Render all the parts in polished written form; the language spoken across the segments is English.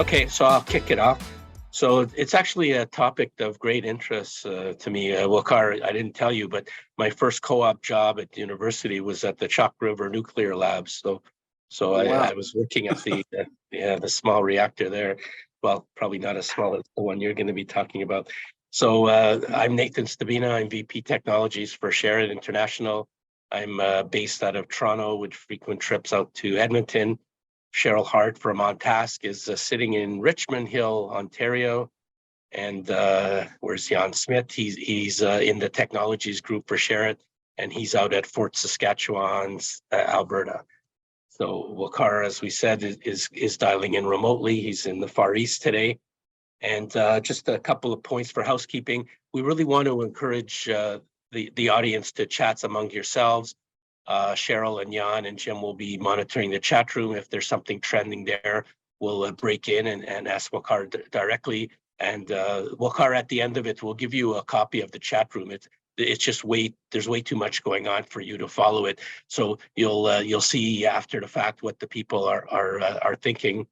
Okay, so I'll kick it off. So it's actually a topic of great interest to me. Waqar, I didn't tell you, but my first co-op job at the university was at the Chalk River Nuclear Labs. So I was working at the small reactor there. Well, probably not as small as the one you're going to be talking about. So I'm Nathan Stabina. I'm VP Technologies for Sherrod International. I'm based out of Toronto with frequent trips out to Edmonton. Cheryl Hart from On Task is sitting in Richmond Hill, Ontario. And where's Jan Smith? He's in the technologies group for Sherrod, and he's out at Fort Saskatchewan, Alberta. So Waqar, as we said, is dialing in remotely. He's in the Far East today. And just a couple of points for housekeeping. We really want to encourage the audience to chat among yourselves. Cheryl and Jan and Jim will be monitoring the chat room. If there's something trending there, we'll break in and ask Waqar directly. And Waqar, at the end of it, will give you a copy of the chat room. It's just there's way too much going on for you to follow it. So you'll see after the fact what the people are thinking.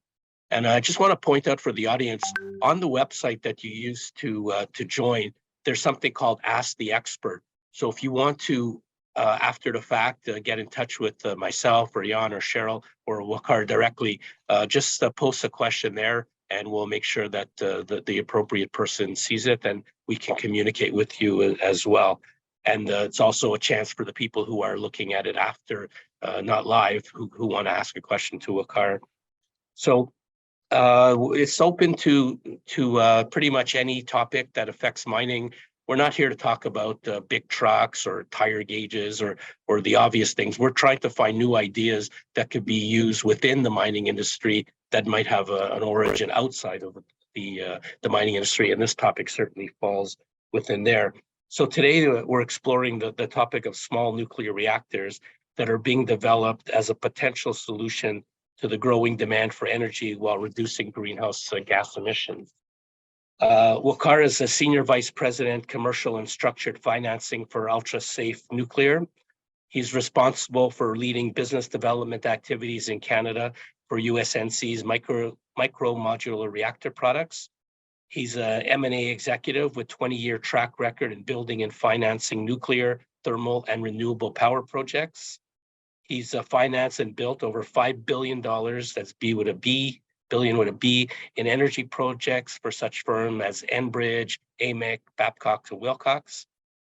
And I just want to point out for the audience, on the website that you use to join, there's something called Ask the Expert. So if you want to after the fact, get in touch with myself or Jan or Cheryl or Waqar directly, just post a question there and we'll make sure that the appropriate person sees it and we can communicate with you as well. And it's also a chance for the people who are looking at it after, not live, who want to ask a question to Waqar. So it's open to pretty much any topic that affects mining. We're not here to talk about big trucks or tire gauges or the obvious things. We're trying to find new ideas that could be used within the mining industry that might have an origin outside of the mining industry, and this topic certainly falls within there. So today we're exploring the topic of small nuclear reactors that are being developed as a potential solution to the growing demand for energy while reducing greenhouse gas emissions. Waqar is a Senior Vice President, Commercial and Structured Financing for Ultra Safe Nuclear. He's responsible for leading business development activities in Canada for USNC's Micro-Modular Reactor products. He's an M&A executive with 20-year track record in building and financing nuclear, thermal, and renewable power projects. He's financed and built over $5 billion, that's B with a B, billion with a B, in energy projects for such firms as Enbridge, AMEC, Babcock, and Wilcox.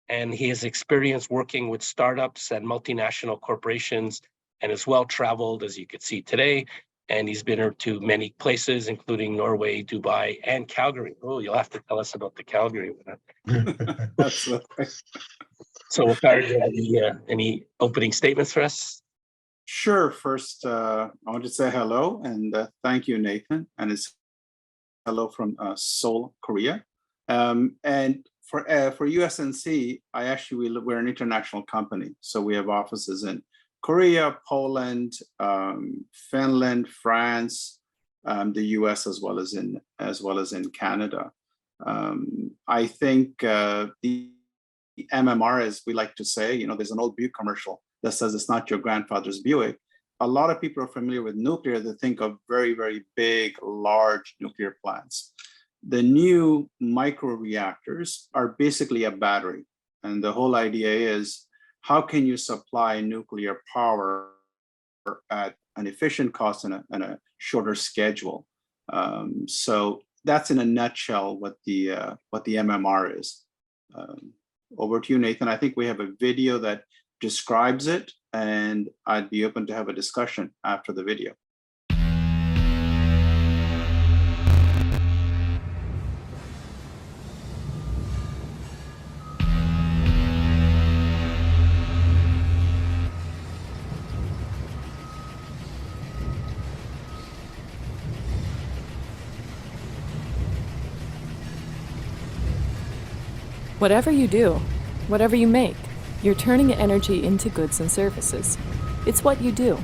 And he has experience working with startups and multinational corporations and is well-traveled, as you can see today. And he's been to many places, including Norway, Dubai, and Calgary. Oh, you'll have to tell us about the Calgary one. Absolutely. So, Waqar, do you have any opening statements for us? Sure. First, I want to say hello and thank you, Nathan. And it's hello from Seoul, Korea. And for USNC, we're an international company. So we have offices in Korea, Poland, Finland, France, the US, as well as in Canada. I think the MMR, as we like to say, there's an old Buick commercial that says it's not your grandfather's Buick. A lot of people are familiar with nuclear. They think of very, very big, large nuclear plants. The new micro reactors are basically a battery. And the whole idea is, how can you supply nuclear power at an efficient cost and a shorter schedule? So that's in a nutshell what the MMR is. Over to you, Nathan. I think we have a video that describes it, and I'd be open to have a discussion after the video. Whatever you do, whatever you make, you're turning energy into goods and services. It's what you do.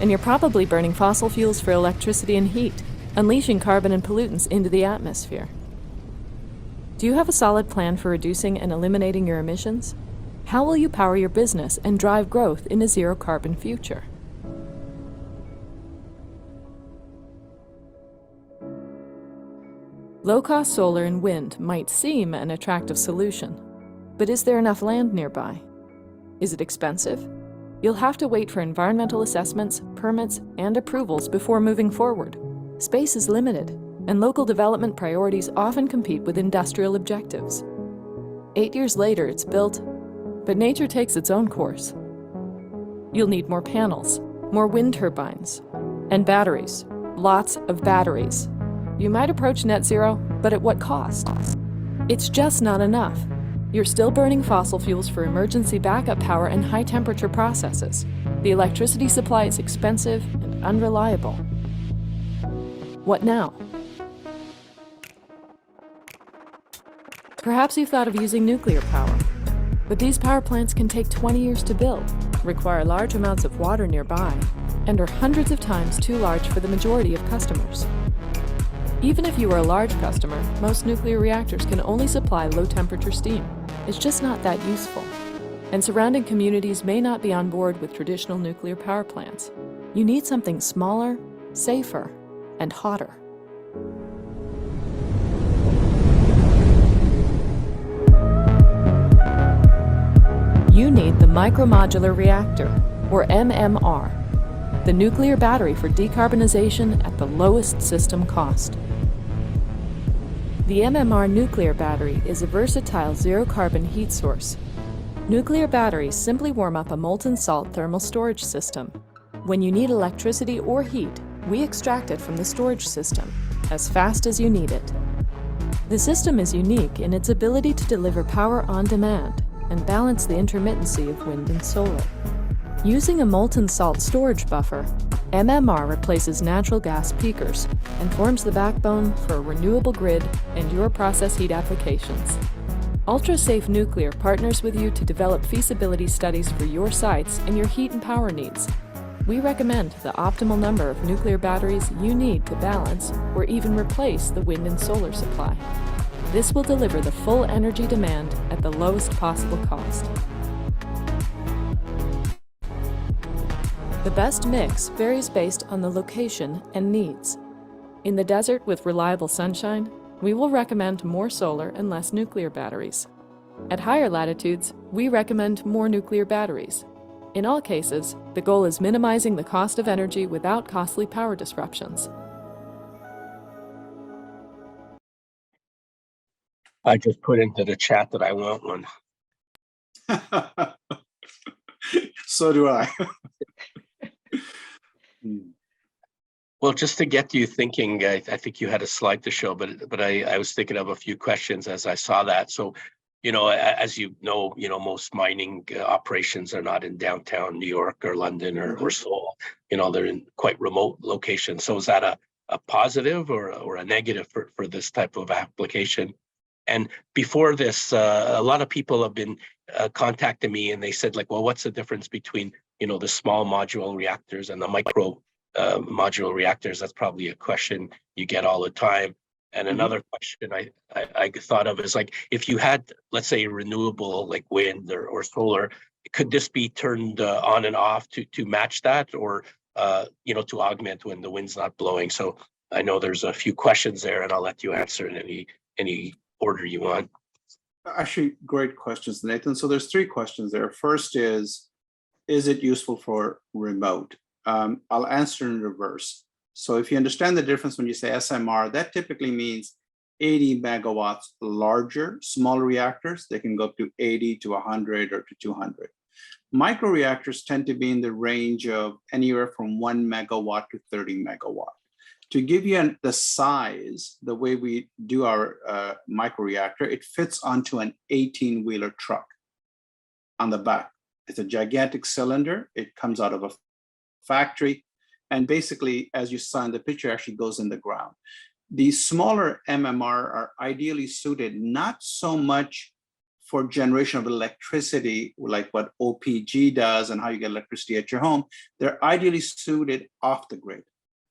And you're probably burning fossil fuels for electricity and heat, unleashing carbon and pollutants into the atmosphere. Do you have a solid plan for reducing and eliminating your emissions? How will you power your business and drive growth in a zero-carbon future? Low-cost solar and wind might seem an attractive solution, but is there enough land nearby? Is it expensive? You'll have to wait for environmental assessments, permits, and approvals before moving forward. Space is limited, and local development priorities often compete with industrial objectives. 8 years later, it's built, but nature takes its own course. You'll need more panels, more wind turbines, and batteries. Lots of batteries. You might approach net zero, but at what cost? It's just not enough. You're still burning fossil fuels for emergency backup power and high-temperature processes. The electricity supply is expensive and unreliable. What now? Perhaps you've thought of using nuclear power, but these power plants can take 20 years to build, require large amounts of water nearby, and are hundreds of times too large for the majority of customers. Even if you are a large customer, most nuclear reactors can only supply low-temperature steam. It's just not that useful. And surrounding communities may not be on board with traditional nuclear power plants. You need something smaller, safer, and hotter. You need the Micro-Modular Reactor, or MMR, the nuclear battery for decarbonization at the lowest system cost. The MMR nuclear battery is a versatile zero-carbon heat source. Nuclear batteries simply warm up a molten salt thermal storage system. When you need electricity or heat, we extract it from the storage system, as fast as you need it. The system is unique in its ability to deliver power on demand and balance the intermittency of wind and solar. Using a molten salt storage buffer, MMR replaces natural gas peakers and forms the backbone for a renewable grid and your process heat applications. UltraSafe Nuclear partners with you to develop feasibility studies for your sites and your heat and power needs. We recommend the optimal number of nuclear batteries you need to balance or even replace the wind and solar supply. This will deliver the full energy demand at the lowest possible cost. The best mix varies based on the location and needs. In the desert with reliable sunshine, we will recommend more solar and less nuclear batteries. At higher latitudes, we recommend more nuclear batteries. In all cases, the goal is minimizing the cost of energy without costly power disruptions. I just put into the chat that I want one. So do I. Well, just to get you thinking, I think you had a slide to show, but I was thinking of a few questions as I saw that. So, as you know, most mining operations are not in downtown New York or London or Seoul. They're in quite remote locations. So is that a positive or a negative for this type of application? And before this, a lot of people have been contacting me and they said, like, well, what's the difference between the small modular reactors and the micro modular reactors? That's probably a question you get all the time. And another question I thought of is, like, if you had, let's say, renewable like wind or solar, could this be turned on and off to match that, or to augment when the wind's not blowing? So I know there's a few questions there, and I'll let you answer in any order you want. Actually, great questions, Nathan. So there's three questions there. First is it useful for remote? I'll answer in reverse. So if you understand the difference when you say SMR, that typically means 80 megawatts larger, smaller reactors. They can go up to 80 to 100 or to 200. Microreactors tend to be in the range of anywhere from 1 megawatt to 30 megawatt. To give you the size, the way we do our microreactor, it fits onto an 18-wheeler truck on the back. It's a gigantic cylinder. It comes out of a factory. And basically, as you saw in the picture, actually goes in the ground. These smaller MMR are ideally suited not so much for generation of electricity, like what OPG does and how you get electricity at your home. They're ideally suited off the grid.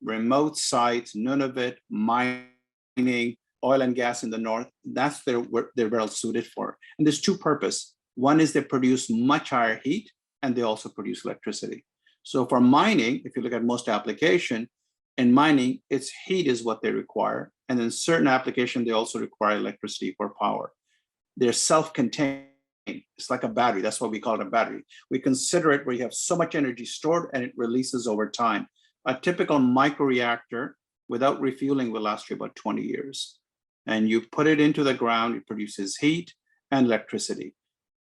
Remote sites, Nunavut, mining, oil and gas in the north, that's they're well suited for. And there's two purposes. One is they produce much higher heat, and they also produce electricity. So for mining, if you look at most application, In mining, it's heat is what they require. And in certain applications, they also require electricity for power. They're self-contained. It's like a battery. That's why we call it a battery. We consider it where you have so much energy stored and it releases over time. A typical microreactor without refueling will last you about 20 years. And you put it into the ground, it produces heat and electricity.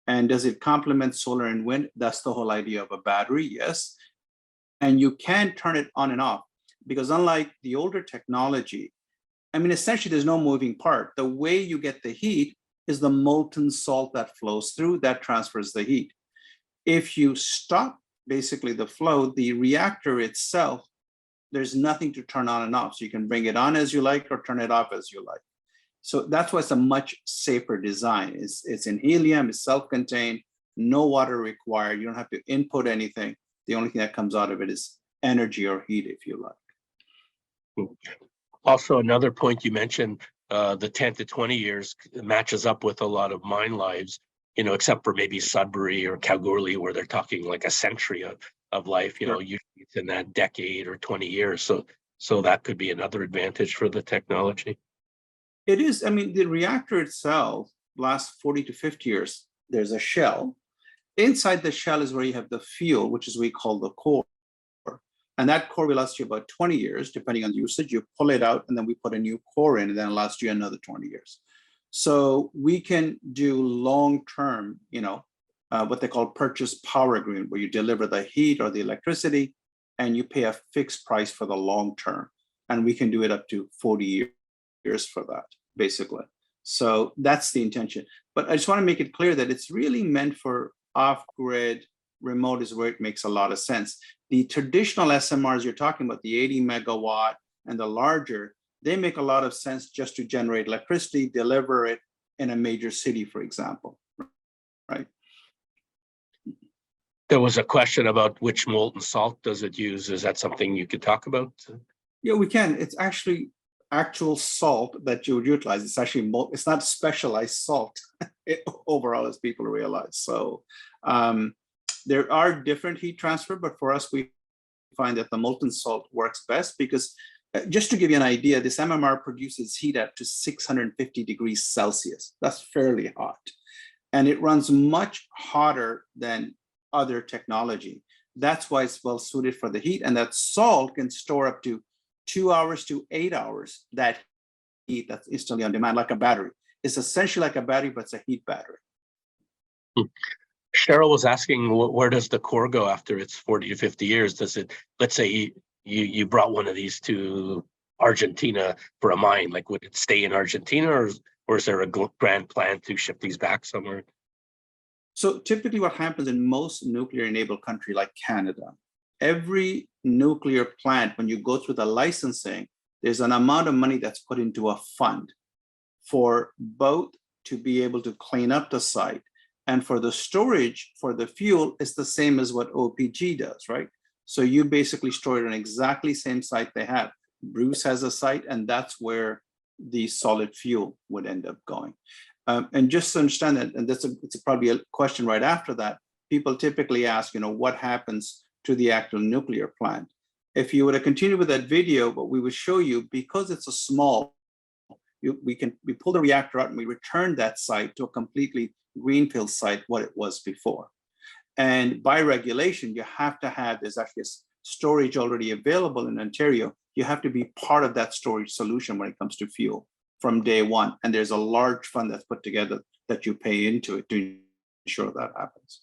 And does it complement solar and wind? That's the whole idea of a battery, yes. And you can turn it on and off because unlike the older technology, I mean, essentially there's no moving part. The way you get the heat is the molten salt that flows through that transfers the heat. If you stop basically the flow, the reactor itself, there's nothing to turn on and off. So you can bring it on as you like or turn it off as you like. So that's why it's a much safer design. It's in helium, it's self-contained, no water required. You don't have to input anything. The only thing that comes out of it is energy or heat, if you like. Also, another point you mentioned, the 10 to 20 years matches up with a lot of mine lives, you know, except for maybe Sudbury or Kalgoorlie, where they're talking like a century of life, you know, usually it's in that decade or 20 years. So that could be another advantage for the technology. It is, I mean, the reactor itself lasts 40 to 50 years. There's a shell. Inside the shell is where you have the fuel, which is we call the core. And that core will last you about 20 years, depending on the usage. You pull it out and then we put a new core in and then it lasts you another 20 years. So we can do long-term, you know, what they call purchase power agreement, where you deliver the heat or the electricity and you pay a fixed price for the long term. And we can do it up to 40 years for that, basically. So that's the intention. But I just want to make it clear that it's really meant for off-grid. Remote is where it makes a lot of sense. The traditional SMRs you're talking about, the 80 megawatt and the larger, they make a lot of sense just to generate electricity, deliver it in a major city, for example, right? There was a question about which molten salt does it use. Is that something you could talk about? Yeah, we can. It's actually actual salt that you would utilize. It's actually, it's not specialized salt overall, as people realize. So there are different heat transfer, but for us, we find that the molten salt works best because just to give you an idea, this MMR produces heat up to 650 degrees Celsius. That's fairly hot. And it runs much hotter than other technology. That's why it's well suited for the heat. And that salt can store up to 2 hours to 8 hours that heat that's instantly on demand, like a battery. It's essentially like a battery, but it's a heat battery. Cheryl was asking, where does the core go after it's 40 to 50 years? Does it, let's say you brought one of these to Argentina for a mine, like would it stay in Argentina or is there a grand plan to ship these back somewhere? So typically what happens in most nuclear enabled country like Canada, every nuclear plant, when you go through the licensing, there's an amount of money that's put into a fund for both to be able to clean up the site. And for the storage, for the fuel, it's the same as what OPG does, right? So you basically store it on exactly same site they have. Bruce has a site, and that's where the solid fuel would end up going. And just to understand that, and it's probably a question right after that, people typically ask, you know, what happens to the actual nuclear plant? If you were to continue with that video, what we would show you, because it's a small, we pull the reactor out and we return that site to a completely greenfield site, what it was before. And by regulation, you have to have, there's actually a storage already available in Ontario. You have to be part of that storage solution when it comes to fuel from day one. And there's a large fund that's put together that you pay into it to ensure that happens.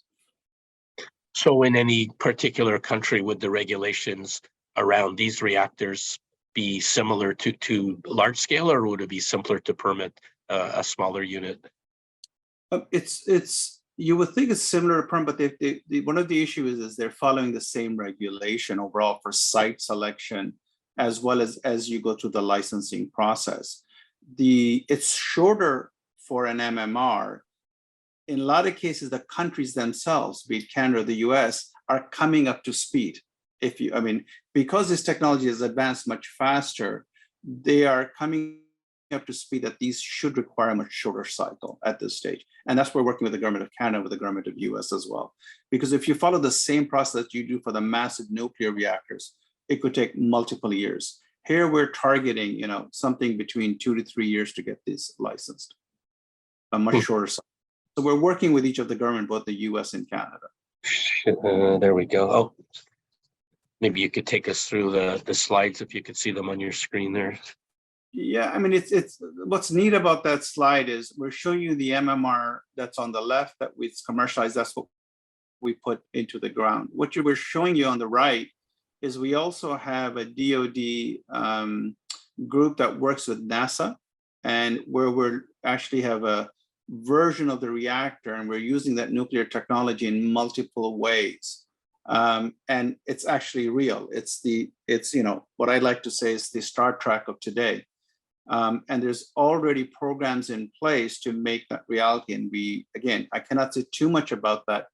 So in any particular country, would the regulations around these reactors be similar to large scale, or would it be simpler to permit a smaller unit? You would think it's similar to permit, but one of the issues is they're following the same regulation overall for site selection, as well as you go through the licensing process. It's shorter for an MMR. In a lot of cases, the countries themselves, be it Canada or the US, are coming up to speed. Because this technology has advanced much faster, they are coming up to speed that these should require a much shorter cycle at this stage. And that's where we're working with the government of Canada, with the government of US as well. Because if you follow the same process that you do for the massive nuclear reactors, it could take multiple years. Here we're targeting, something between 2 to 3 years to get this licensed, a much shorter cycle. So we're working with each of the government, both the US and Canada. There we go. Oh, maybe you could take us through the slides if you could see them on your screen there. Yeah, I mean, it's what's neat about that slide is we're showing you the MMR that's on the left that it's commercialized. That's what we put into the ground. What we're showing you on the right is we also have a DoD group that works with NASA, and where we're actually have a version of the reactor, and we're using that nuclear technology in multiple ways. And it's actually real. It's what I like to say is the Star Trek of today. And there's already programs in place to make that reality. And again, I cannot say too much about that,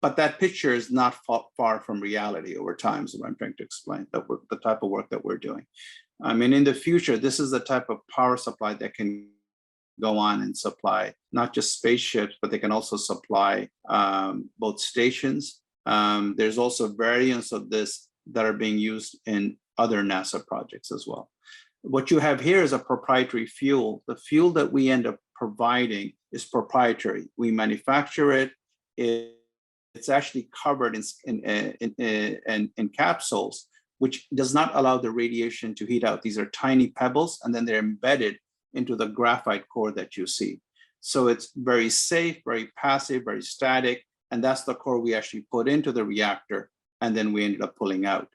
but that picture is not far from reality over time. So I'm trying to explain that the type of work that we're doing. I mean, in the future, this is the type of power supply that can go on and supply not just spaceships, but they can also supply both stations. There's also variants of this that are being used in other NASA projects as well. What you have here is a proprietary fuel. The fuel that we end up providing is proprietary. We manufacture it. It's actually covered in capsules, which does not allow the radiation to heat out. These are tiny pebbles, and then they're embedded into the graphite core that you see. So it's very safe, very passive, very static, and that's the core we actually put into the reactor, and then we ended up pulling out.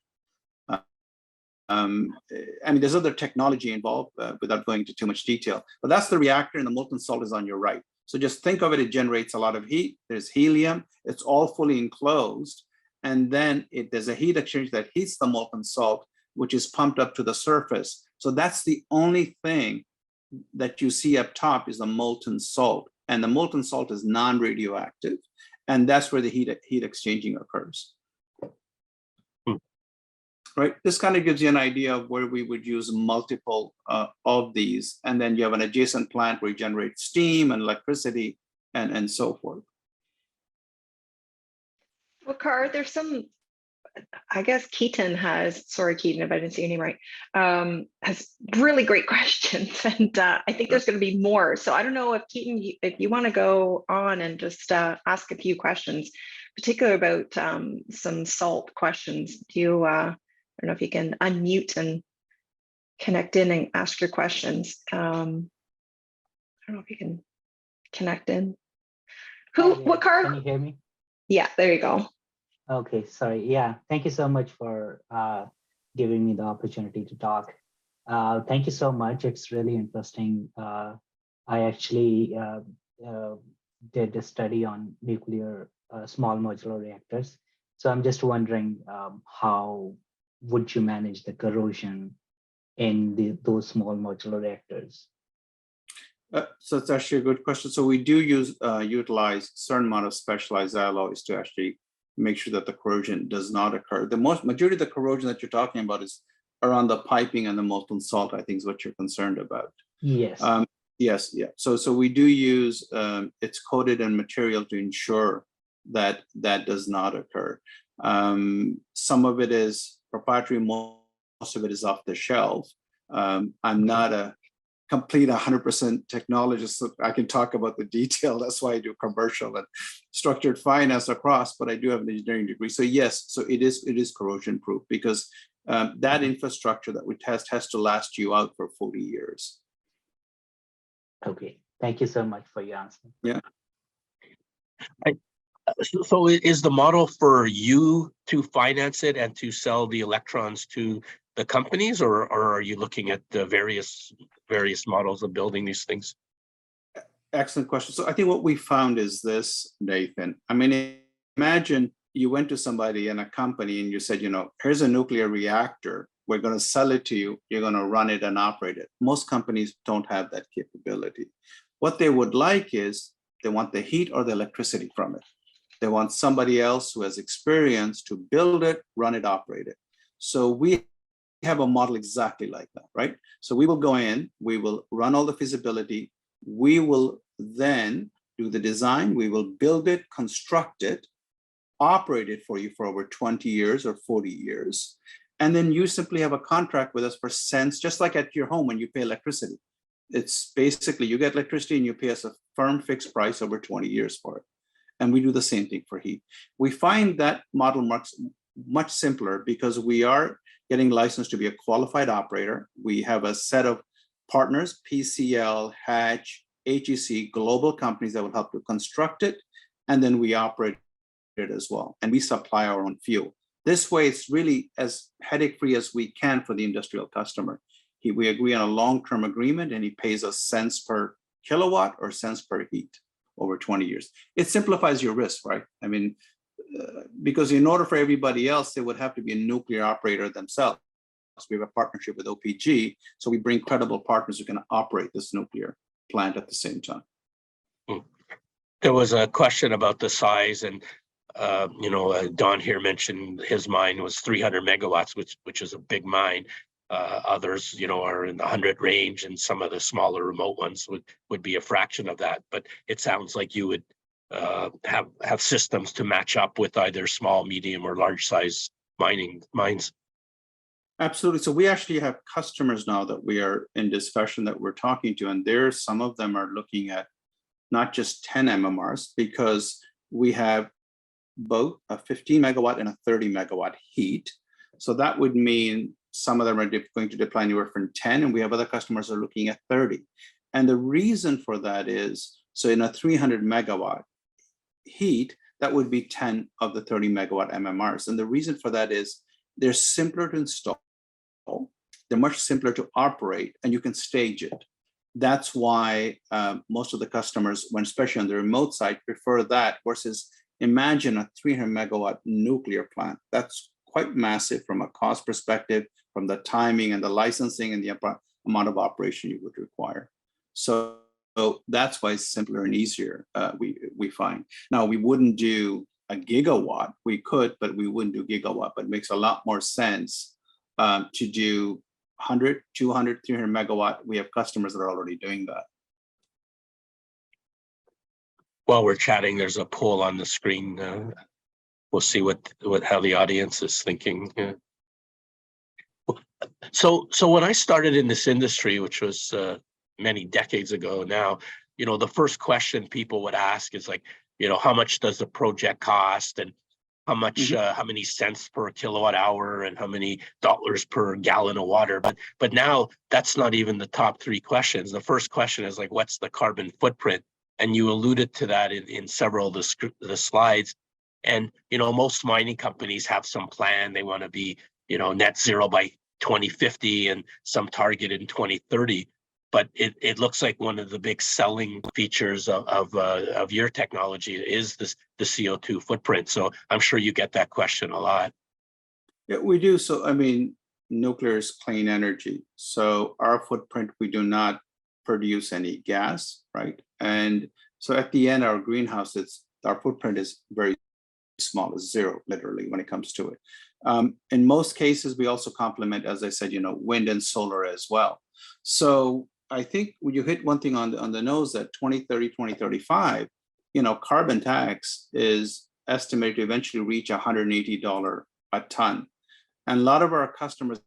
I mean, there's other technology involved without going into too much detail, but that's the reactor, and the molten salt is on your right. So just think of it, it generates a lot of heat. There's helium, it's all fully enclosed. And then there's a heat exchange that heats the molten salt, which is pumped up to the surface. So that's the only thing that you see up top is the molten salt. And the molten salt is non-radioactive. And that's where the heat exchanging occurs. Right, this kind of gives you an idea of where we would use multiple of these. And then you have an adjacent plant where you generate steam and electricity and so forth. Waqar, there's some, I guess Keaton has, sorry Keaton if I didn't say your name right, has really great questions, and I think there's going to be more. So I don't know if Keaton, if you want to go on and just ask a few questions, particularly about some salt questions. Do you, I don't know if you can unmute and connect in and ask your questions. I don't know if you can connect in. Waqar? Can you hear me? Yeah, there you go. Okay, sorry. Yeah, thank you so much for giving me the opportunity to talk. Thank you so much. It's really interesting. I actually did a study on nuclear small modular reactors. So I'm just wondering how would you manage the corrosion in those small modular reactors? So it's actually a good question. So we do utilize certain amount of specialized alloys to actually make sure that the corrosion does not occur. The majority of the corrosion that you're talking about is around the piping and the molten salt, I think is what you're concerned about. Yes. Yes, yeah. So we do use, it's coated in material to ensure that that does not occur. Some of it is proprietary, most of it is off the shelf. I'm not a complete 100% technologist, so I can talk about the detail. That's why I do commercial and structured finance across, but I do have an engineering degree. So yes, so it is corrosion proof, because that infrastructure that we test has to last you out for 40 years. Okay, thank you so much for your answer. Yeah. So is the model for you to finance it and to sell the electrons to the companies, or are you looking at the various models of building these things? Excellent question. So I think what we found is this, Nathan. I mean, imagine you went to somebody in a company and you said, here's a nuclear reactor. We're going to sell it to you. You're going to run it and operate it. Most companies don't have that capability. What they would like is they want the heat or the electricity from it. They want somebody else who has experience to build it, run it, operate it. So we have a model exactly like that, right? So we will go in, we will run all the feasibility, we will then do the design, we will build it, construct it, operate it for you for over 20 years or 40 years. And then you simply have a contract with us for cents, just like at your home when you pay electricity. It's basically you get electricity and you pay us a firm fixed price over 20 years for it. And we do the same thing for heat. We find that model much simpler because we are getting licensed to be a qualified operator. We have a set of partners, PCL, Hatch, HEC, global companies that will help to construct it. And then we operate it as well. And we supply our own fuel. This way, it's really as headache-free as we can for the industrial customer. We agree on a long-term agreement and he pays us cents per kilowatt or cents per heat over 20 years. It simplifies your risk, right? I mean, because in order for everybody else, they would have to be a nuclear operator themselves. We have a partnership with OPG, so we bring credible partners who can operate this nuclear plant at the same time. There was a question about the size, and Don here mentioned his mine was 300 megawatts, which is a big mine. Others, are in the 100 range, and some of the smaller remote ones would be a fraction of that. But it sounds like you would have systems to match up with either small, medium, or large size mines. Absolutely. So we actually have customers now that we are in discussion that we're talking to, and some of them are looking at not just 10 MMRs, because we have both a 15 megawatt and a 30 megawatt heat. So that would mean some of them are going to deploy anywhere from 10, and we have other customers that are looking at 30. And the reason for that is, so in a 300 megawatt heat, that would be 10 of the 30 megawatt MMRs. And the reason for that is they're simpler to install, they're much simpler to operate, and you can stage it. That's why most of the customers, especially on the remote side, prefer that versus imagine a 300 megawatt nuclear plant. That's quite massive from a cost perspective, from the timing and the licensing and the amount of operation you would require. So that's why it's simpler and easier, we find. Now, we wouldn't do a gigawatt. We could, but we wouldn't do gigawatt, but it makes a lot more sense to do 100, 200, 300 megawatt. We have customers that are already doing that. While we're chatting, there's a poll on the screen. We'll see how the audience is thinking. So when I started in this industry, which was many decades ago now, the first question people would ask is like, how much does the project cost, and how much, how many cents per kilowatt hour, and how many dollars per gallon of water. But now that's not even the top three questions. The first question is like, what's the carbon footprint? And you alluded to that in several of the slides. And, most mining companies have some plan. They want to be, net zero by 2050 and some target in 2030. But it looks like one of the big selling features of your technology is the CO2 footprint. So I'm sure you get that question a lot. Yeah, we do. So, nuclear is clean energy. So our footprint, we do not produce any gas, right? And so at the end, our greenhouse, our footprint is very small, it's zero, literally, when it comes to it. In most cases, we also complement, as I said, wind and solar as well. So I think when you hit one thing on the nose, that 2030, 2035, carbon tax is estimated to eventually reach $180 a ton. And a lot of our customers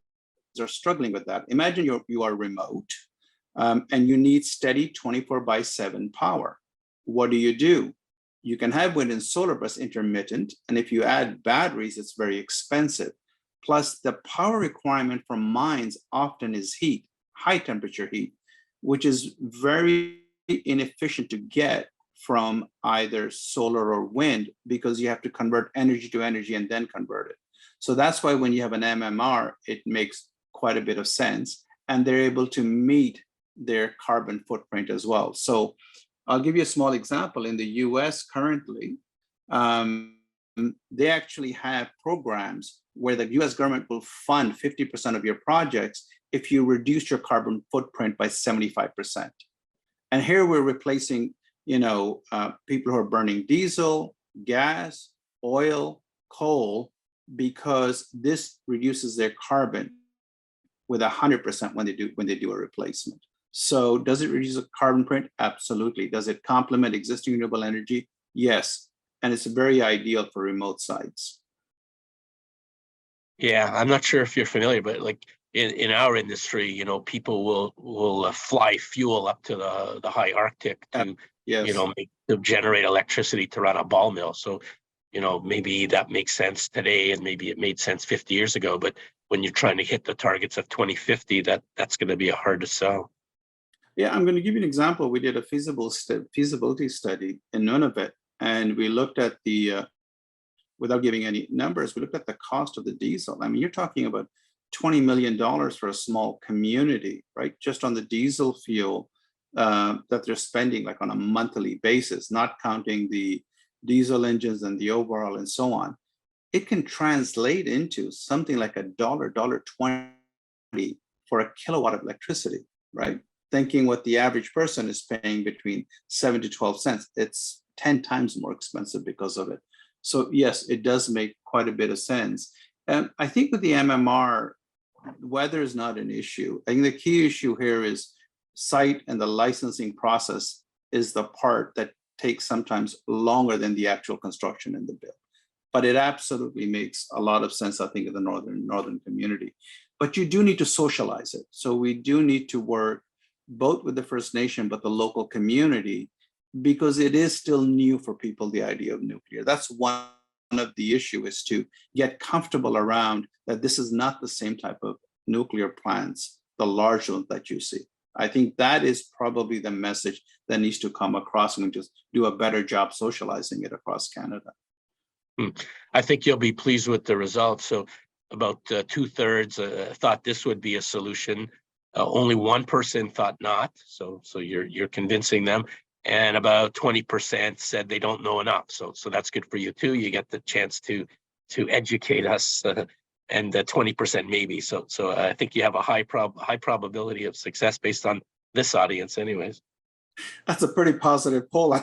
are struggling with that. Imagine you are remote and you need steady 24/7 power. What do? You can have wind and solar, but it's intermittent. And if you add batteries, it's very expensive. Plus, the power requirement from mines often is heat, high temperature heat, which is very inefficient to get from either solar or wind, because you have to convert energy to energy and then convert it. So that's why when you have an MMR, it makes quite a bit of sense, and they're able to meet their carbon footprint as well. So I'll give you a small example. In the US currently, they actually have programs where the US government will fund 50% of your projects if you reduce your carbon footprint by 75%. And here we're replacing, people who are burning diesel, gas, oil, coal, because this reduces their carbon with 100% when they do a replacement. So does it reduce the carbon print? Absolutely. Does it complement existing renewable energy? Yes. And it's very ideal for remote sites. Yeah, I'm not sure if you're familiar, but like in our industry, people will fly fuel up to the high Arctic to, Yes. to generate electricity to run a ball mill. So, maybe that makes sense today, and maybe it made sense 50 years ago. But when you're trying to hit the targets of 2050, that's going to be hard to sell. Yeah, I'm going to give you an example. We did a feasibility study in Nunavut, and we looked at without giving any numbers, we looked at the cost of the diesel. I mean, you're talking about $20 million for a small community, right? Just on the diesel fuel that they're spending like on a monthly basis, not counting the diesel engines and the overhaul and so on. It can translate into something like $1.20 for a kilowatt of electricity, right? Thinking what the average person is paying between 7 to 12 cents, it's 10 times more expensive because of it. So yes, it does make quite a bit of sense. I think with the MMR, weather is not an issue. I think the key issue here is site, and the licensing process is the part that takes sometimes longer than the actual construction in the build. But it absolutely makes a lot of sense, I think, in the northern community. But you do need to socialize it. So we do need to work both with the First Nation, but the local community, because it is still new for people, the idea of nuclear. That's one of the issue, is to get comfortable around that this is not the same type of nuclear plants, the large ones that you see. I think that is probably the message that needs to come across, and just do a better job socializing it across Canada. I think you'll be pleased with the results. So about 2/3 thought this would be a solution. Only 1% thought not. So you're convincing them. And about 20% said they don't know enough. So that's good for you too. You get the chance to educate us, and 20% maybe. So I think you have a high probability of success based on this audience, anyways. That's a pretty positive poll.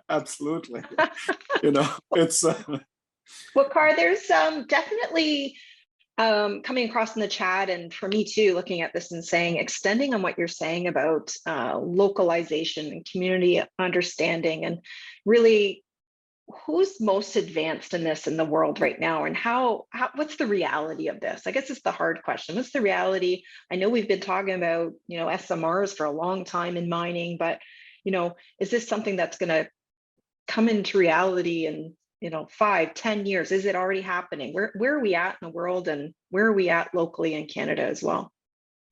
Absolutely. It's Waqar, there's definitely coming across in the chat, and for me too, looking at this and saying, extending on what you're saying about localization and community understanding, and really who's most advanced in this in the world right now, and how what's the reality of this? I guess it's the hard question. What's the reality? I know we've been talking about, SMRs for a long time in mining, but, is this something that's going to come into reality in 5-10 years? Is it already happening? Where are we at in the world, and where are we at locally in Canada as well?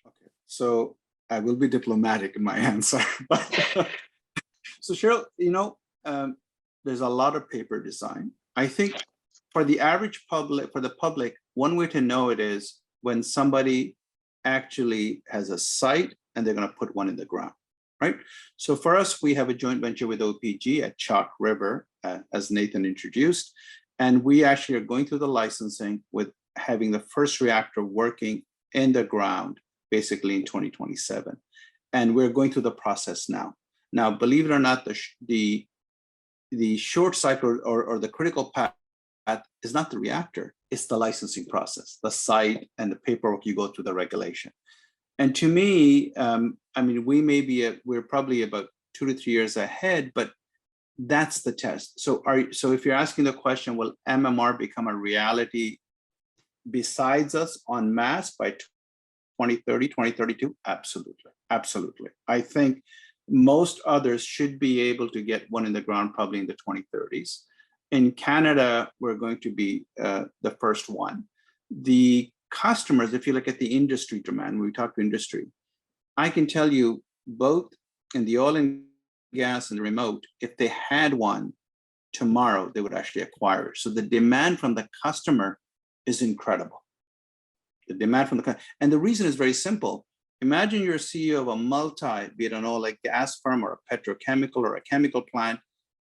Okay, so I will be diplomatic in my answer. So Cheryl, there's a lot of paper design. I think for the average public, one way to know it is when somebody actually has a site and they're going to put one in the ground, right? So for us, we have a joint venture with OPG at Chalk River, as Nathan introduced, and we actually are going through the licensing with having the first reactor working in the ground, basically in 2027. And we're going through the process now. Now, believe it or not, the short cycle or the critical path is not the reactor, it's the licensing process, the site and the paperwork you go through, the regulation. And to me, we're probably about 2 to 3 years ahead, but that's the test. So if you're asking the question, will MMR become a reality besides us en masse by 2030, 2032? Absolutely, absolutely. I think most others should be able to get one in the ground probably in the 2030s. In Canada, we're going to be the first one. The customers, if you look at the industry demand, when we talk to industry, I can tell you both in the oil and gas and the remote, if they had one tomorrow, they would actually acquire it. So the demand from the customer is incredible. The demand from and the reason is very simple. Imagine you're CEO of a be it an oil and gas firm or a petrochemical or a chemical plant,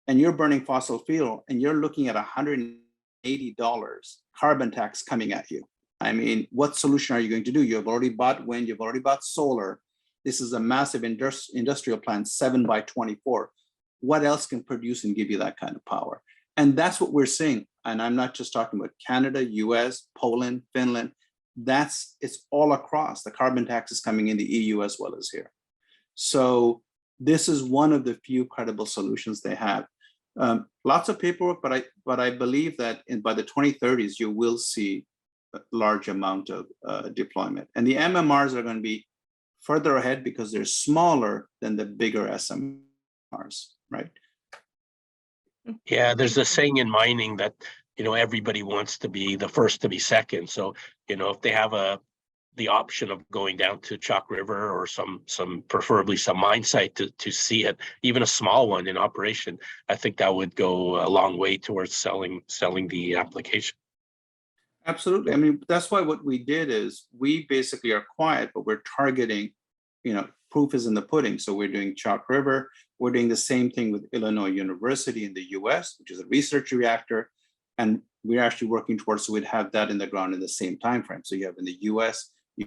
and you're burning fossil fuel, and you're looking at $180 carbon tax coming at you. I mean, what solution are you going to do? You've already bought wind, you've already bought solar. This is a massive industrial plant, 7 by 24. What else can produce and give you that kind of power? And that's what we're seeing. And I'm not just talking about Canada, US, Poland, Finland. It's all across. The carbon tax is coming in the EU as well as here. So this is one of the few credible solutions they have. Lots of paperwork, but I believe that by the 2030s, you will see large amount of deployment. And the MMRs are going to be further ahead because they're smaller than the bigger SMRs, right? Yeah, there's a saying in mining that, everybody wants to be the first to be second. So, if they have the option of going down to Chalk River or some preferably some mine site to see it, even a small one in operation, I think that would go a long way towards selling the application. Absolutely. I mean, that's why what we did is we basically are quiet, but we're targeting, proof is in the pudding. So we're doing Chalk River. We're doing the same thing with Illinois University in the US, which is a research reactor. And we're actually working towards, so we'd have that in the ground in the same time frame. So you have in the US, you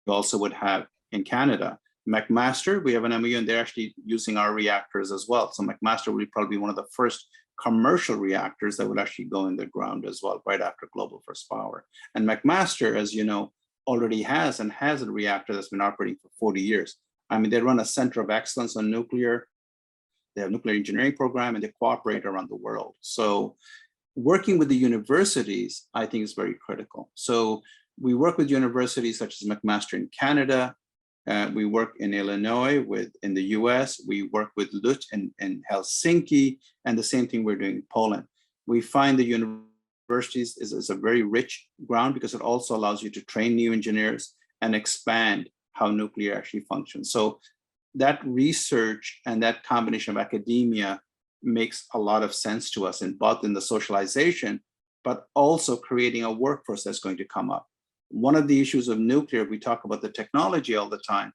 also would have in Canada. McMaster, we have an MOU and they're actually using our reactors as well. So McMaster will probably be one of the first commercial reactors that would actually go in the ground as well, right after Global First Power. And McMaster, as you know, already has a reactor that's been operating for 40 years. I mean, they run a center of excellence on nuclear. They have a nuclear engineering program and they cooperate around the world. So working with the universities, I think is very critical. So we work with universities such as McMaster in Canada. We work in Illinois in the US. We work with LUT in Helsinki, and the same thing we're doing in Poland. We find the universities is a very rich ground because it also allows you to train new engineers and expand how nuclear actually functions. So that research and that combination of academia makes a lot of sense to us in both in the socialization, but also creating a workforce that's going to come up. One of the issues of nuclear, we talk about the technology all the time,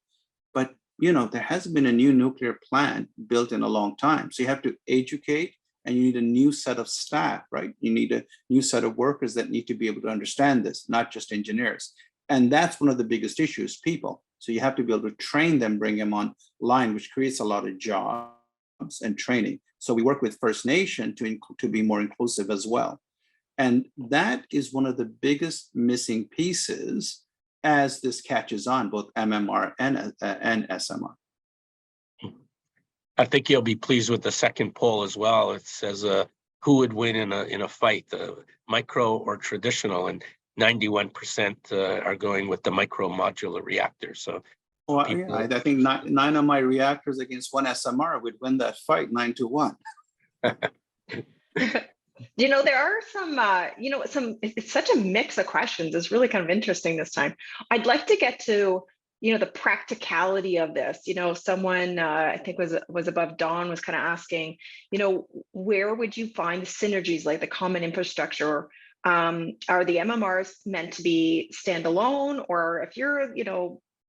but there hasn't been a new nuclear plant built in a long time. So you have to educate and you need a new set of staff, right? You need a new set of workers that need to be able to understand this, not just engineers. And that's one of the biggest issues, people. So you have to be able to train them, bring them online, which creates a lot of jobs and training. So we work with First Nation to be more inclusive as well. And that is one of the biggest missing pieces as this catches on, both MMR and SMR. I think you'll be pleased with the second poll as well. It says who would win in a fight, micro or traditional, and 91% are going with the micro-modular reactor. So, well, people... I think nine of my reactors against one SMR would win that fight 9-1. There are some, it's such a mix of questions. It's really kind of interesting this time. I'd like to get to, the practicality of this. Someone I think was above Dawn was kind of asking, where would you find the synergies, like the common infrastructure? Are the MMRs meant to be standalone, or if you're,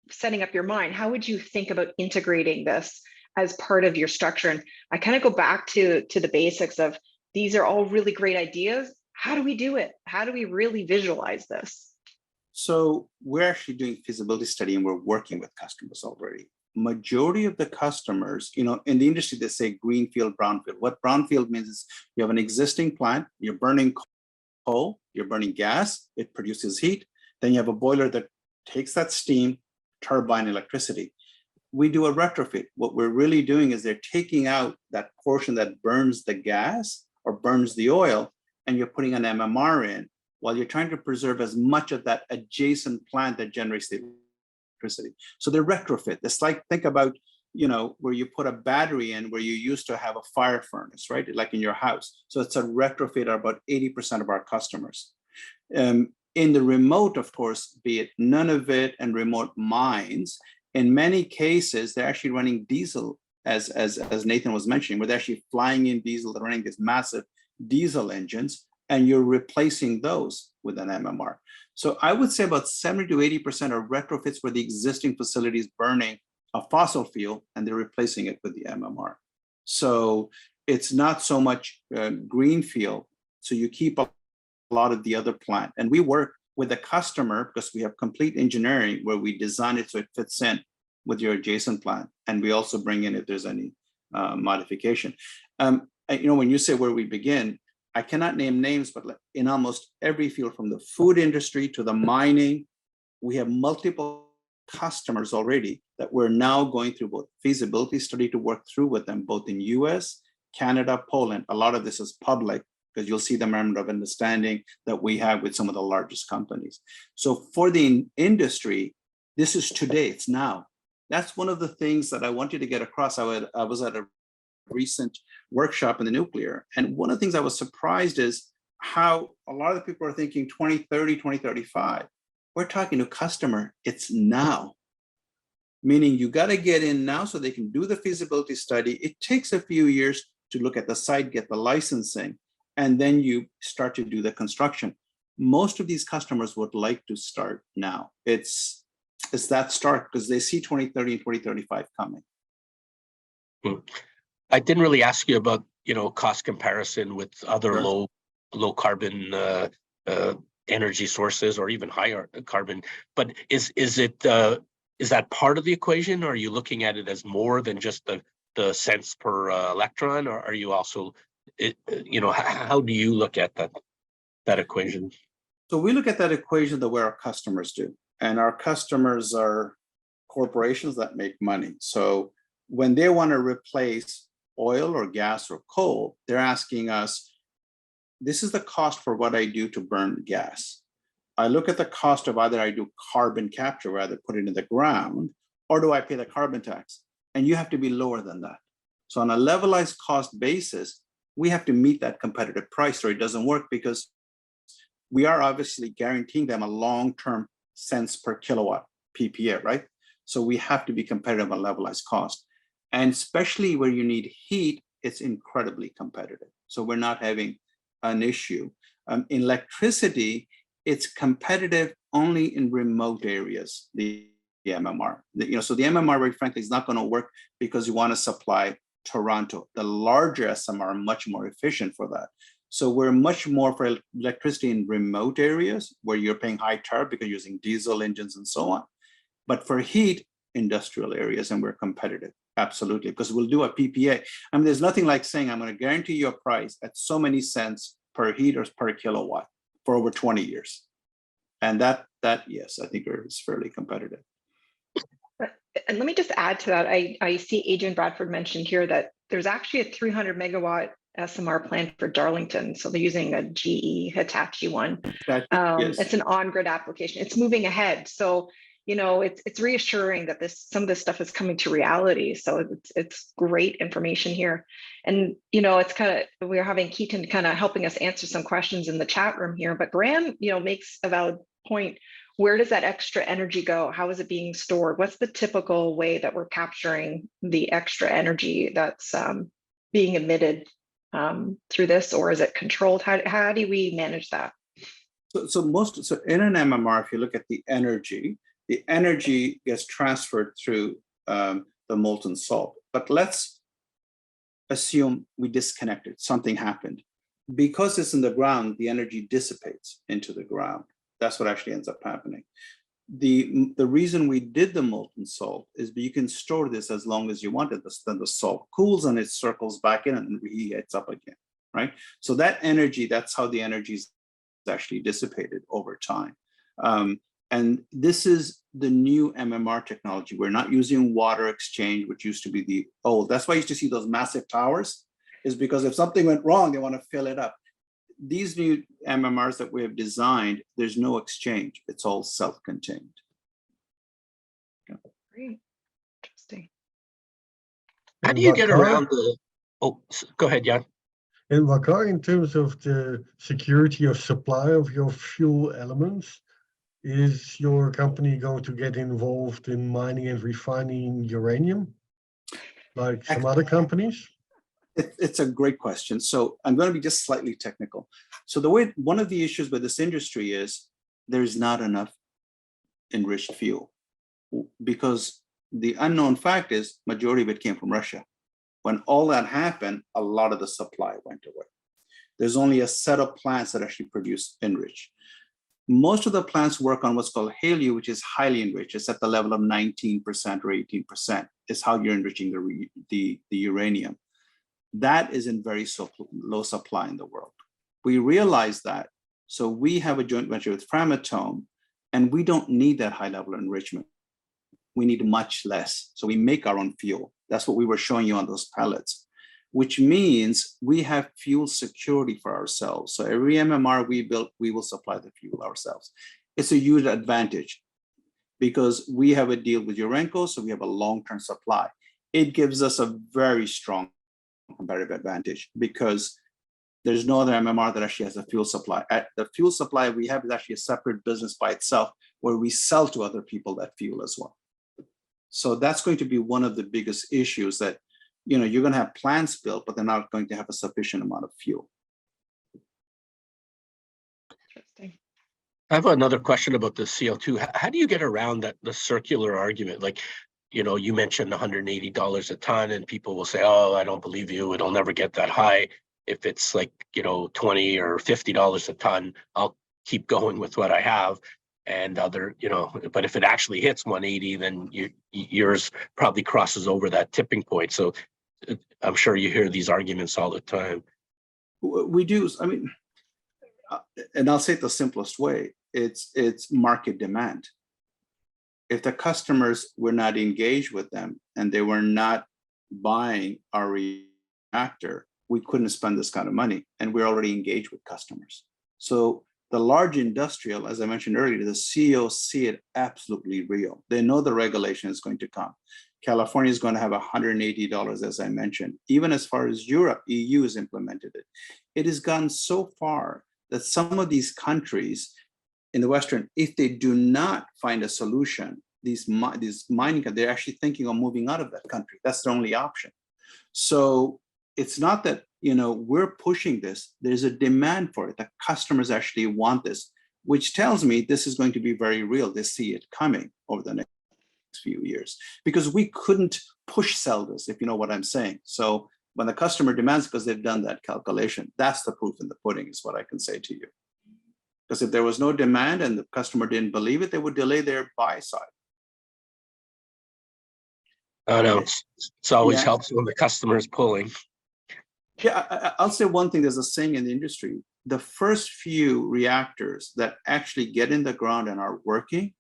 setting up your mine, how would you think about integrating this as part of your structure? And I kind of go back to the basics of, these are all really great ideas. How do we do it? How do we really visualize this? So we're actually doing feasibility study and we're working with customers already. Majority of the customers, in the industry, they say greenfield, brownfield. What brownfield means is you have an existing plant, you're burning coal, you're burning gas, it produces heat. Then you have a boiler that takes that steam, turbine electricity. We do a retrofit. What we're really doing is they're taking out that portion that burns the gas or burns the oil, and you're putting an MMR in while you're trying to preserve as much of that adjacent plant that generates the electricity. So they're retrofit. It's like, think about, where you put a battery in where you used to have a fire furnace, right? Like in your house. So it's a retrofit of about 80% of our customers. In the remote, of course, be it Nunavut and remote mines, in many cases, they're actually running diesel, as Nathan was mentioning, where they're actually flying in diesel, they're running these massive diesel engines, and you're replacing those with an MMR. So I would say about 70 to 80% are retrofits where the existing facility is burning a fossil fuel and they're replacing it with the MMR. So it's not so much greenfield. So you keep a lot of the other plant. And we work with the customer because we have complete engineering where we design it so it fits in with your adjacent plant. And we also bring in if there's any modification. When you say where we begin, I cannot name names, but in almost every field, from the food industry to the mining, we have multiple customers already that we're now going through both feasibility study to work through with them, both in US, Canada, Poland. A lot of this is public because you'll see the memorandum of understanding that we have with some of the largest companies. So for the industry, this is today, it's now. That's one of the things that I wanted to get across. I was at a recent workshop in the nuclear, and one of the things I was surprised is how a lot of the people are thinking 2030, 2035. We're talking to customer, it's now. Meaning you got to get in now so they can do the feasibility study. It takes a few years to look at the site, get the licensing, and then you start to do the construction. Most of these customers would like to start now. It's that start because they see 2030 and 2035 coming. I didn't really ask you about, cost comparison with other Sure. low carbon energy sources or even higher carbon, but is that part of the equation, or are you looking at it as more than just the cents per electron, or are you also, how do you look at that equation? So we look at that equation the way our customers do, and our customers are corporations that make money. So when they want to replace oil or gas or coal, they're asking us, this is the cost for what I do to burn gas. I look at the cost of either I do carbon capture, where I either put it in the ground, or do I pay the carbon tax? And you have to be lower than that. So on a levelized cost basis, we have to meet that competitive price, or it doesn't work, because we are obviously guaranteeing them a long-term cents per kilowatt PPA, right? So we have to be competitive on levelized cost. And especially where you need heat, it's incredibly competitive. So we're not having an issue. In electricity, it's competitive only in remote areas, the MMR. So the MMR, very frankly, is not going to work because you want to supply Toronto. The larger SMR are much more efficient for that. So we're much more for electricity in remote areas where you're paying high tariff because you're using diesel engines and so on. But for heat, industrial areas, and we're competitive, absolutely, because we'll do a PPA. I mean, there's nothing like saying, I'm going to guarantee you a price at so many cents per heat or per kilowatt for over 20 years. And that yes, I think is fairly competitive. And let me just add to that. I see Adrian Bradford mentioned here that there's actually a 300 megawatt SMR plant for Darlington. So they're using a GE Hitachi one. Yes. It's an on-grid application. It's moving ahead. So, it's reassuring that some of this stuff is coming to reality. So it's great information here. And, it's we're having Keaton kind of helping us answer some questions in the chat room here, but Graham, makes a valid point. Where does that extra energy go? How is it being stored? What's the typical way that we're capturing the extra energy that's being emitted through this, or is it controlled? How do we manage that? So in an MMR, if you look at the energy gets transferred through the molten salt. But let's assume we disconnected, something happened. Because it's in the ground, the energy dissipates into the ground. That's what actually ends up happening. The reason we did the molten salt is you can store this as long as you want it. Then the salt cools and it circles back in and reheats up again, right? So that energy, that's how the energy is actually dissipated over time. And this is the new MMR technology. We're not using water exchange, which used to be the old. That's why you used to see those massive towers, is because if something went wrong, they want to fill it up. These new MMRs that we have designed, there's no exchange. It's all self-contained. Great, interesting. How do you get around the? Oh, go ahead, Jan. And Waqar, in terms of the security of supply of your fuel elements, is your company going to get involved in mining and refining uranium, like some other companies? It's a great question. So I'm going to be just slightly technical. So one of the issues with this industry is there's not enough enriched fuel, because the unknown fact is majority of it came from Russia. When all that happened, a lot of the supply went away. There's only a set of plants that actually produce enriched. Most of the plants work on what's called HALEU, which is highly enriched. It's at the level of 19% or 18% is how you're enriching the uranium. That is in very low supply in the world. We realize that. So we have a joint venture with Framatome, and we don't need that high level of enrichment. We need much less. So we make our own fuel. That's what we were showing you on those pellets. which means we have fuel security for ourselves. So every MMR we build, we will supply the fuel ourselves. It's a huge advantage because we have a deal with Urenco, so we have a long-term supply. It gives us a very strong competitive advantage because there's no other MMR that actually has a fuel supply. The fuel supply we have is actually a separate business by itself where we sell to other people that fuel as well. So that's going to be one of the biggest issues that, you know, you're going to have plants built, but they're not going to have a sufficient amount of fuel. Interesting. I have another question about the CO2. How do you get around that, the circular argument? Like, you know, you mentioned $180 a ton and people will say, oh, I don't believe you. It'll never get that high. If it's like, you know, $20 or $50 a ton, I'll keep going with what I have. And other, you know, but if it actually hits 180, then yours probably crosses over that tipping point. So I'm sure you hear these arguments all the time. We do. I mean, and I'll say it the simplest way. It's market demand. If the customers were not engaged with them and they were not buying our reactor, we couldn't spend this kind of money, and we're already engaged with customers. So the large industrial, as I mentioned earlier, the CEOs see it absolutely real. They know the regulation is going to come. California is going to have $180, as I mentioned. Even as far as Europe, EU has implemented it. It has gone so far that some of these countries in the Western, if they do not find a solution, these mining, they're actually thinking of moving out of that country. That's the only option. So it's not that, you know, we're pushing this. There's a demand for it. The customers actually want this, which tells me this is going to be very real. They see it coming over the next few years because we couldn't push sell this, if you know what I'm saying. So when the customer demands, because they've done that calculation, that's the proof in the pudding is what I can say to you. Because if there was no demand and the customer didn't believe it, they would delay their buy side. I know it's always helps when the customer is pulling. Yeah, I'll say one thing. There's a saying in the industry: the first few reactors that actually get in the ground and are working,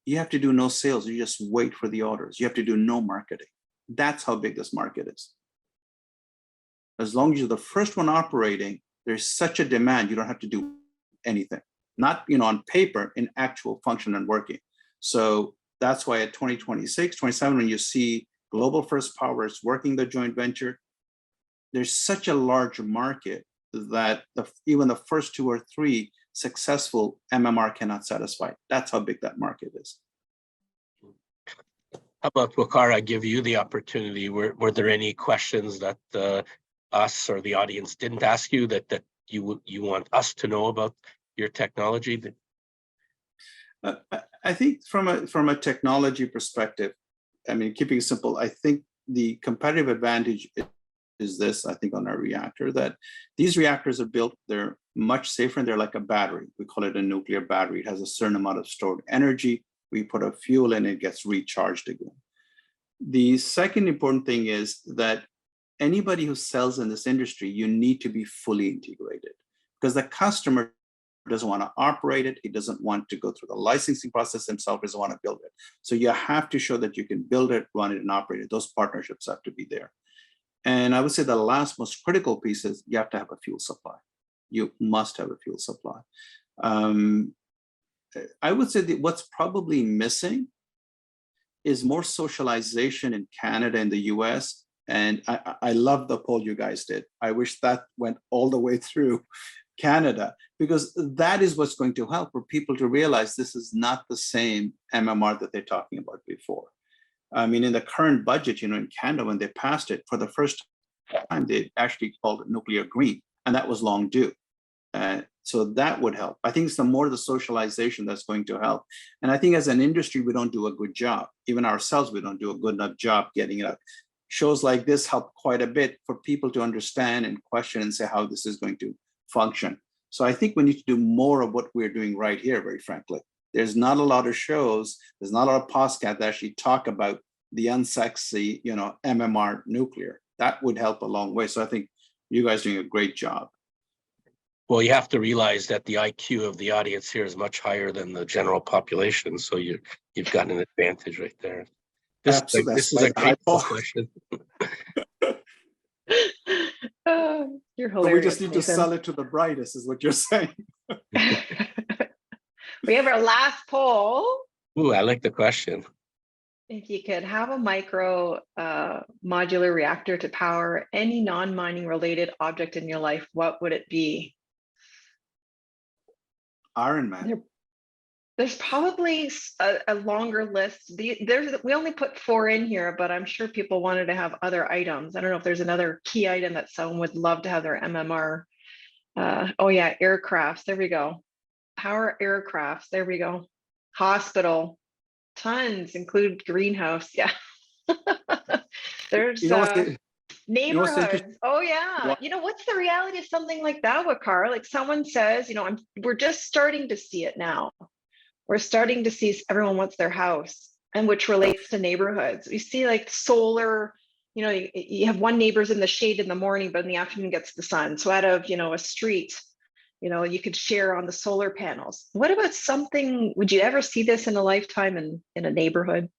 you have to do no sales. You just wait for the orders. You have to do no marketing. That's how big this market is. As long as you're the first one operating, there's such a demand. You don't have to do anything. Not, you know, on paper, in actual function and working. So that's why at 2026, 27, when you see Global First Power is working the joint venture, there's such a large market that even the first 2 or 3 successful MMR cannot satisfy. That's how big that market is. How about Waqar? I give you the opportunity. Were there any questions that us or the audience didn't ask you that you want us to know about your technology? I think from a technology perspective, I mean, keeping it simple, I think the competitive advantage is this, I think, on our reactor, that these reactors are built, they're much safer, and they're like a battery. We call it a nuclear battery. It has a certain amount of stored energy. We put a fuel in, it gets recharged again. The second important thing is that anybody who sells in this industry, you need to be fully integrated because the customer doesn't want to operate it. He doesn't want to go through the licensing process himself, doesn't want to build it. So you have to show that you can build it, run it, and operate it. Those partnerships have to be there. And I would say the last most critical piece is you have to have a fuel supply. You must have a fuel supply. I would say that what's probably missing is more socialization in Canada and the US. And I love the poll you guys did. I wish that went all the way through Canada, because that is what's going to help for people to realize this is not the same MMR that they're talking about before. I mean, in the current budget, you know, in Canada, when they passed it, for the first time, they actually called it nuclear green, and that was long due. So that would help. I think it's the more the socialization that's going to help. And I think as an industry, we don't do a good job. Even ourselves, we don't do a good enough job getting it out. Shows like this help quite a bit for people to understand and question and say how this is going to function. So I think we need to do more of what we're doing right here, very frankly. There's not a lot of shows, there's not a lot of podcasts that actually talk about the unsexy, you know, MMR nuclear. That would help a long way. So I think you guys are doing a great job. Well, you have to realize that the IQ of the audience here is much higher than the general population. So you've got an advantage right there. This is a great question. You're So hilarious. we just need to Nathan. sell it to the brightest, is what you're saying. We have our last poll. Ooh, I like the question. If you could have a modular reactor to power any non-mining related object in your life, what would it be? Iron Man. There's probably a longer list. We only put 4 in here, but I'm sure people wanted to have other items. I don't know if there's another key item that someone would love to have their MMR. Oh yeah, aircrafts. There we go. Power aircrafts. There we go. Hospital. Tons, include greenhouse. Yeah. There's You know what's the- neighborhoods. Oh yeah. What- What's the reality of something like that, Waqar? Like someone says, we're just starting to see it now. We're starting to see everyone wants their house, and which relates to neighborhoods. We see like solar, you have one neighbor's in the shade in the morning, but in the afternoon gets the sun. So out of, a street, you could share on the solar panels. What about something, would you ever see this in a lifetime in a neighborhood?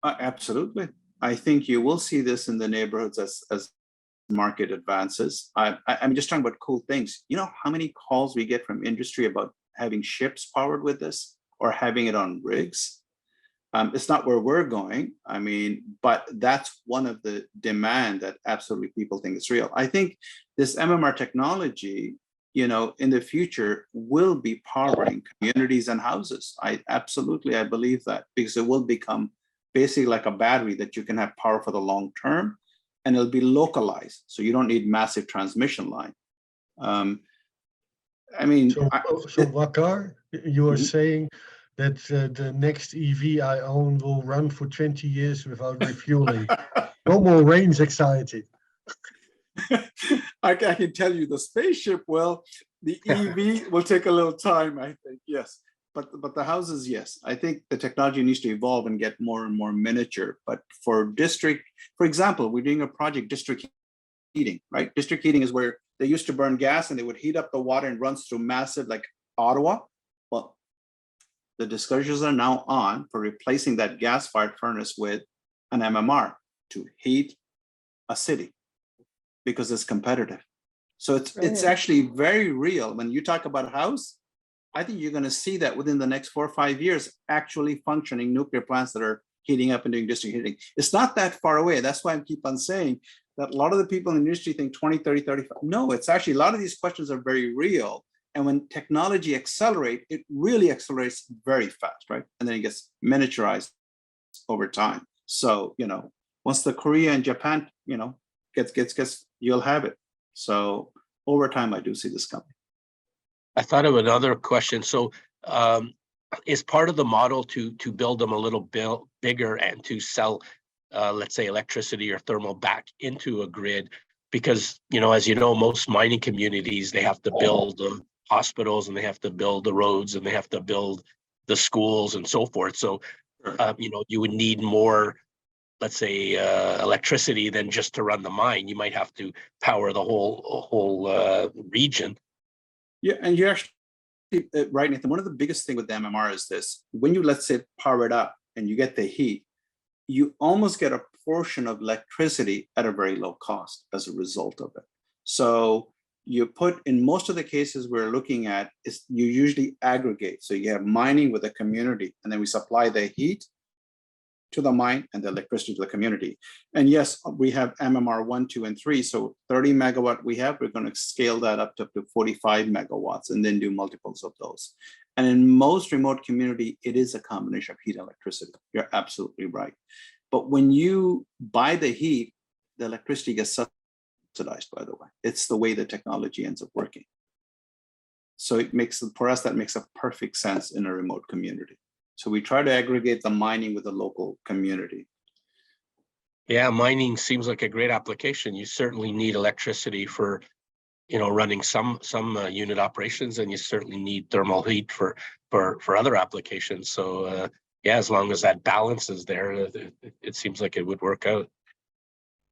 Absolutely. I think you will see this in the neighborhoods as market advances. I'm just talking about cool things. You know how many calls we get from industry about having ships powered with this or having it on rigs? It's not where we're going. But that's one of the demand that absolutely people think is real. I think this MMR technology, in the future will be powering communities and houses. I believe that, because it will become basically like a battery that you can have power for the long term, and it'll be localized. So you don't need massive transmission line. So Waqar, you are saying that the next EV I own will run for 20 years without refueling. No more range anxiety. I can tell you the spaceship, well, the EV will take a little time, I think, yes. But the houses, yes. I think the technology needs to evolve and get more and more miniature. But for example, we're doing a project, district heating, right? District heating is where they used to burn gas and they would heat up the water and runs through massive, like Ottawa. Well, the discussions are now on for replacing that gas-fired furnace with an MMR to heat a city, because it's competitive. So it's actually very real. When you talk about a house, I think you're going to see that within the next 4 or 5 years, actually functioning nuclear plants that are heating up and doing district heating. It's not that far away. That's why I keep on saying that a lot of the people in the industry think 20, 30, 35. No, it's actually, a lot of these questions are very real. And when technology accelerates, it really accelerates very fast, right? And then it gets miniaturized over time. So, once the Korea and Japan, gets, you'll have it. So over time, I do see this coming. I thought of another question. So is part of the model to build them a little bigger and to sell, let's say, electricity or thermal back into a grid? Because, as you know, most mining communities, they have to build the hospitals and they have to build the roads and they have to build the schools and so forth. So, you would need more, let's say, electricity than just to run the mine. You might have to power the whole region. Yeah, and you're actually right, Nathan. One of the biggest thing with the MMR is this: when you, let's say, power it up and you get the heat, you almost get a portion of electricity at a very low cost as a result of it. So you put, in most of the cases we're looking at, is you usually aggregate. So you have mining with a community, and then we supply the heat to the mine and the electricity to the community. And yes, we have MMR 1, 2, and 3. So 30 megawatt we're going to scale that up to 45 megawatts and then do multiples of those. And in most remote community, it is a combination of heat and electricity. You're absolutely right. But when you buy the heat, the electricity gets subsidized, by the way. It's the way the technology ends up working. So for us, that makes a perfect sense in a remote community. So we try to aggregate the mining with the local community. Yeah, mining seems like a great application. You certainly need electricity for, running some unit operations, and you certainly need thermal heat for other applications. So yeah, as long as that balance is there, it seems like it would work out.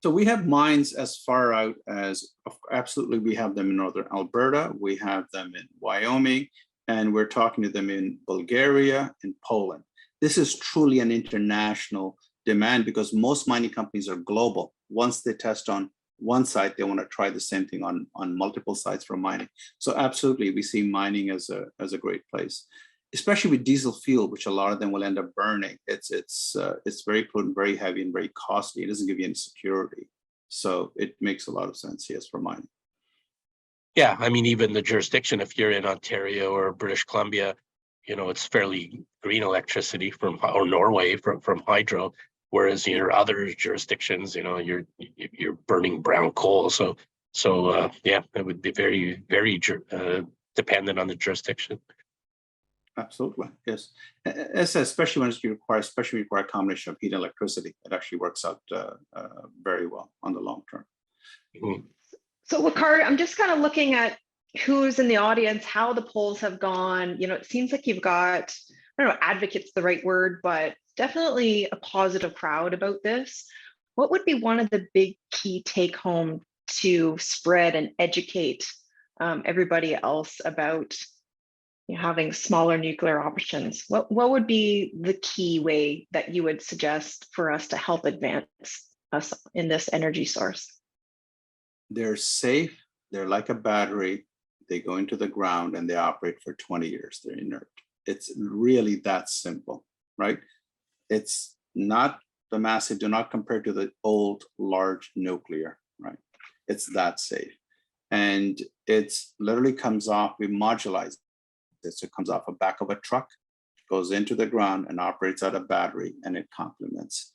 So we have mines as far out as, absolutely, we have them in northern Alberta, we have them in Wyoming, and we're talking to them in Bulgaria and Poland. This is truly an international demand because most mining companies are global. Once they test on one site, they want to try the same thing on multiple sites for mining. So absolutely, we see mining as a great place, especially with diesel fuel, which a lot of them will end up burning. It's very pollutant, very heavy, and very costly. It doesn't give you any security. So it makes a lot of sense, yes, for mining. Yeah, I mean, even the jurisdiction, if you're in Ontario or British Columbia, it's fairly green electricity or Norway from hydro, whereas your other jurisdictions, you're burning brown coal. So yeah, it would be very, very dependent on the jurisdiction. Absolutely, yes. Especially when you require a combination of heat and electricity, it actually works out very well on the long term. Mm-hmm. So Waqar, I'm just kind of looking at who's in the audience, how the polls have gone. It seems like you've got, I don't know, advocate's the right word, but definitely a positive crowd about this. What would be one of the big key take home to spread and educate everybody else about having smaller nuclear options? What would be the key way that you would suggest for us to help advance us in this energy source? They're safe. They're like a battery. They go into the ground and they operate for 20 years. They're inert. It's really that simple, right? It's not the massive, do not compare to the old large nuclear, right? It's that safe. And it's literally comes off, we modularize it. So it comes off the back of a truck, goes into the ground and operates out a battery, and it complements.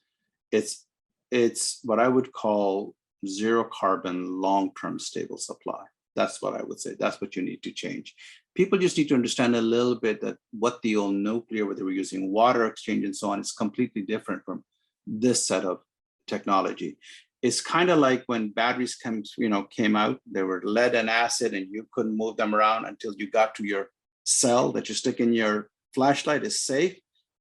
It's what I would call zero carbon, long-term stable supply. That's what I would say. That's what you need to change. People just need to understand a little bit that what the old nuclear, where they were using water exchange and so on, is completely different from this set of technology. It's kind of like when batteries came out, they were lead and acid, and you couldn't move them around until you got to your cell that you stick in your flashlight is safe.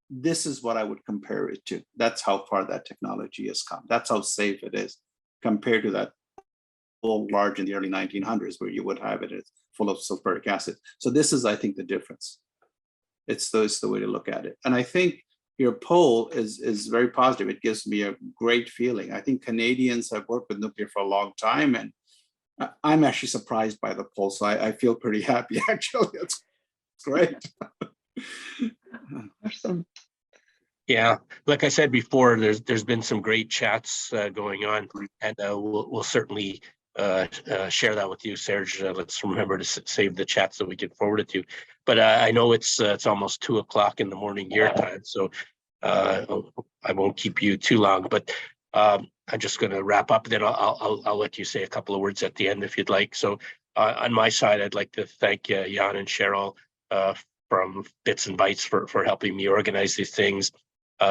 This is what I would compare it to. That's how far that technology has come. That's how safe it is compared to that old large in the early 1900s, where you would have it as full of sulfuric acid. So this is, I think, the difference. It's the way to look at it. And I think your poll is very positive. It gives me a great feeling. I think Canadians have worked with nuclear for a long time, and I'm actually surprised by the poll. So I feel pretty happy, actually. It's great. Awesome. Yeah, like I said before, there's been some great chats going on, and we'll certainly share that with you, Serge. Let's remember to save the chat so we can forward it to you. But I know it's almost 2 o'clock in the morning your time, so I won't keep you too long. But I'm just going to wrap up. Then I'll let you say a couple of words at the end if you'd like. So on my side, I'd like to thank Jan and Cheryl from Bits&Bytes for helping me organize these things.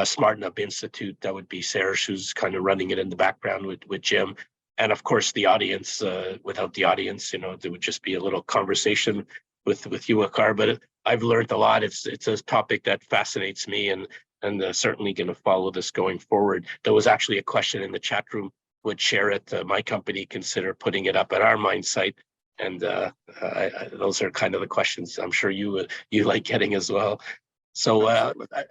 Smart Enough Institute, that would be Serge, who's kind of running it in the background with Jim. And of course, the audience. Without the audience, there would just be a little conversation with you, Waqar. But I've learned a lot. It's a topic that fascinates me, and certainly going to follow this going forward. There was actually a question in the chat room: would Sherritt, my company, consider putting it up at our mine site? And those are kind of the questions I'm sure you like getting as well. So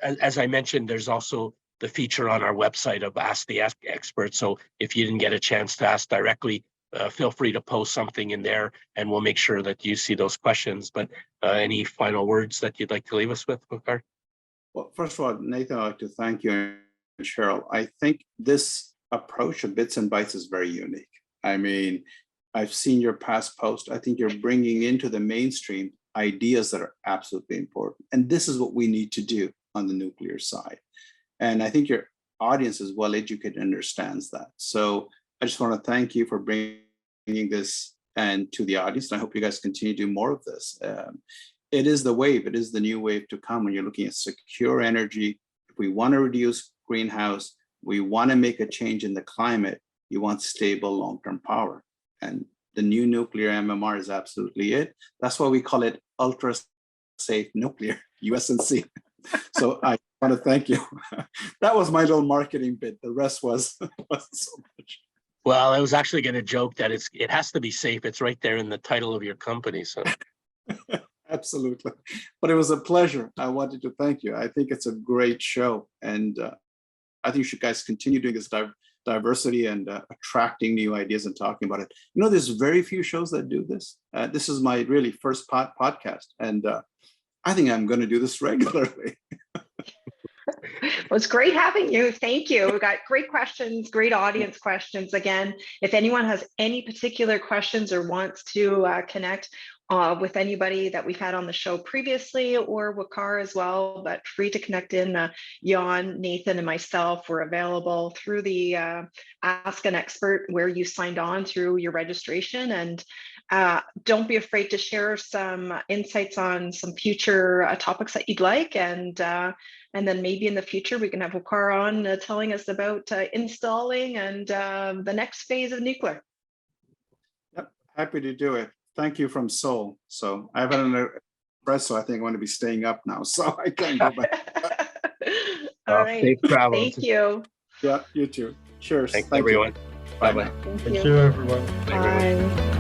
as I mentioned, there's also the feature on our website of Ask the Expert. So if you didn't get a chance to ask directly, feel free to post something in there, and we'll make sure that you see those questions. But any final words that you'd like to leave us with, Waqar? Well, first of all, Nathan, I'd like to thank you and Cheryl. I think this approach of Bits&Bytes is very unique. I mean, I've seen your past post. I think you're bringing into the mainstream ideas that are absolutely important. And this is what we need to do on the nuclear side. And I think your audience is well educated and understands that. So I just want to thank you for bringing this and to the audience. And I hope you guys continue to do more of this. It is the wave. It is the new wave to come when you're looking at secure energy. If we want to reduce greenhouse, we want to make a change in the climate, you want stable long-term power. And the new nuclear MMR is absolutely it. That's why we call it ultra safe nuclear, USNC. So I want to thank you. That was my little marketing bit. The rest wasn't so much. Well, I was actually going to joke that it has to be safe. It's right there in the title of your company. So absolutely. But it was a pleasure. I wanted to thank you. I think it's a great show. And I think you should guys continue doing this diversity and attracting new ideas and talking about it. You know, there's very few shows that do this. This is my really first podcast, and I think I'm going to do this regularly. Well, it's great having you. Thank you. We've got great questions, great audience questions. Again, if anyone has any particular questions or wants to connect with anybody that we've had on the show previously, or Waqar as well, but free to connect in. Jan, Nathan, and myself were available through the Ask an Expert, where you signed on through your registration. And don't be afraid to share some insights on some future topics that you'd like. And then maybe in the future, we can have Waqar on telling us about installing and the next phase of nuclear. Yep, happy to do it. Thank you from Seoul. So I haven't an espresso. I think I'm going to be staying up now, so I can't go back. All right. Safe travels. Thank you. Yeah, you too. Cheers. Thanks, Thank you. everyone. Bye-bye. Thank Thank you. you, everyone. Bye, everyone. Bye.